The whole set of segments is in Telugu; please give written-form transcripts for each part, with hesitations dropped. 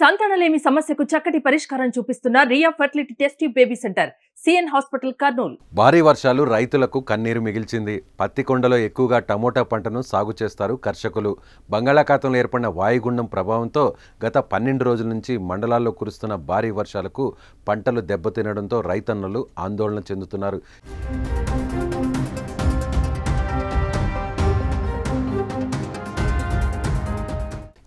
సంతానలేమి సమస్యకు చక్కటి పరిష్కారం చూపిస్తున్న Riya fertility test baby center CN hospital Kurnool. భారీ వర్షాలు రైతులకు కన్నీరు మిగిల్చింది. పత్తికొండలో ఎక్కువగా టమోటా పంటను సాగు చేస్తారు కర్షకులు. బంగాళాఖాతంలో ఏర్పడిన వాయుగుండం ప్రభావంతో గత 12 రోజుల నుంచి మండలాల్లో కురుస్తున్న భారీ వర్షాలకు పంటలు దెబ్బతినడంతో రైతన్నలు ఆందోళన చెందుతున్నారు.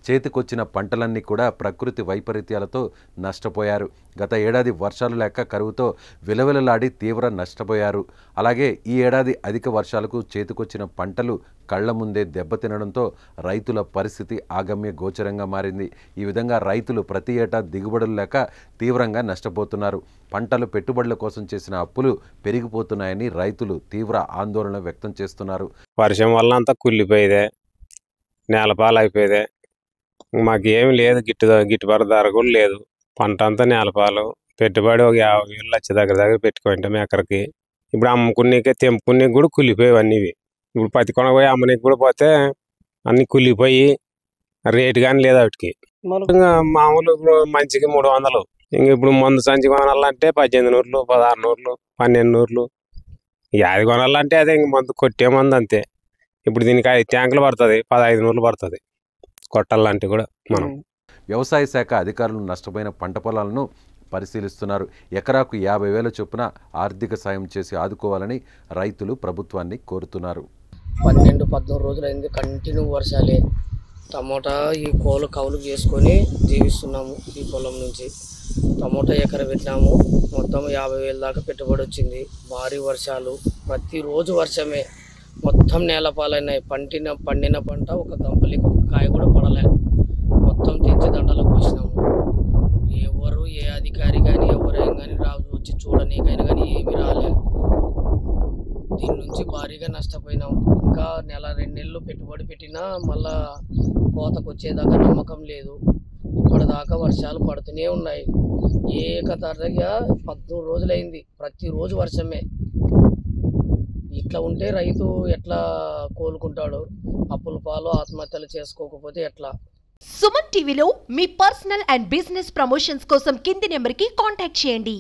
చేతికొచ్చిన పంటలన్నీ కూడా ప్రకృతి వైపరీత్యాలతో నష్టపోయారు. గత ఏడాది వర్షాలు లేక కరువుతో విలవిలలాడి తీవ్ర నష్టపోయారు. అలాగే ఈ ఏడాది అధిక వర్షాలకు చేతికొచ్చిన పంటలు కళ్ల ముందే దెబ్బతినడంతో రైతుల పరిస్థితి ఆగమ్య గోచరంగా మారింది. ఈ విధంగా రైతులు ప్రతి ఏటా దిగుబడులు లేక తీవ్రంగా నష్టపోతున్నారు. పంటలు పెట్టుబడుల కోసం చేసిన అప్పులు పెరిగిపోతున్నాయని రైతులు తీవ్ర ఆందోళన వ్యక్తం చేస్తున్నారు. వర్షం వల్ల అంతా కుళ్ళిపోయేదే, నేలపాలైపోయేదే, మాకేం లేదు, గిట్టుబాటు ధర కూడా లేదు. పంట అంతా నేలపాలు, పెట్టుబడి ఒక 50,000 లక్ష దగ్గర పెట్టుకుంటాం ఎకరికి. ఇప్పుడు అమ్ముకునేకే తెంపుకునే కూడా కుళ్ళిపోయేవి అన్నీ. ఇప్పుడు పత్తి కొన పోయి అమ్మనీకి కూడా పోతే అన్నీ కుళ్ళిపోయి రేటు కానీ లేదు వాటికి. మామూలు ఇప్పుడు మంచికి 300. ఇంక ఇప్పుడు మందు సంచి కొనాలంటే 1800, 1600, 1200. యాది కొనాలంటే అదే ఇంక మందు కొట్టే మందు అంతే. ఇప్పుడు దీనికి 5 ట్యాంకులు పడుతుంది, 1500 పడుతుంది కొట్టాలంటే కూడా. మనం వ్యవసాయ శాఖ అధికారులు నష్టపోయిన పంట పొలాలను పరిశీలిస్తున్నారు. ఎకరాకు 50,000 చొప్పున ఆర్థిక సాయం చేసి ఆదుకోవాలని రైతులు ప్రభుత్వాన్ని కోరుతున్నారు. 12-13 రోజులైంది కంటిన్యూ వర్షాలే. టమోటా ఈ కౌలు చేసుకొని జీవిస్తున్నాము. ఈ పొలం నుంచి టమోటా ఎకర పెట్టినాము. మొత్తం 50,000 దాకా పెట్టుబడి వచ్చింది. భారీ వర్షాలు, ప్రతిరోజు వర్షమే. మొత్తం నేలపాలైనాయి. పండిన పంట ఒక గంపలికి ఒక కాయ కూడా పడలే. మొత్తం తెచ్చి దండలు పోసినాము. ఎవరు ఏ అధికారి కానీ ఎవరైనా కానీ వచ్చి చూడనీకైనా కానీ ఏమీ రాలే. దీని నుంచి భారీగా నష్టపోయినాం. ఇంకా 1-2 నెలలు పెట్టుబడి పెట్టినా మళ్ళా కోతకు వచ్చేదాకా నమ్మకం లేదు. ఇప్పటిదాకా వర్షాలు పడుతూనే ఉన్నాయి. ఏకతాటిగా 13 రోజులైంది, ప్రతిరోజు వర్షమే. ఇట్లా ఉంటే రైతు ఎట్లా కోలుకుంటాడు? అప్పుల పాలు ఆత్మహత్యలు చేసుకోకపోతే ఎట్లా? సుమన్ టీవీలో మీ పర్సనల్ అండ్ బిజినెస్ ప్రమోషన్స్ కోసం కింది నెంబర్కి కాంటాక్ట్ చేయండి.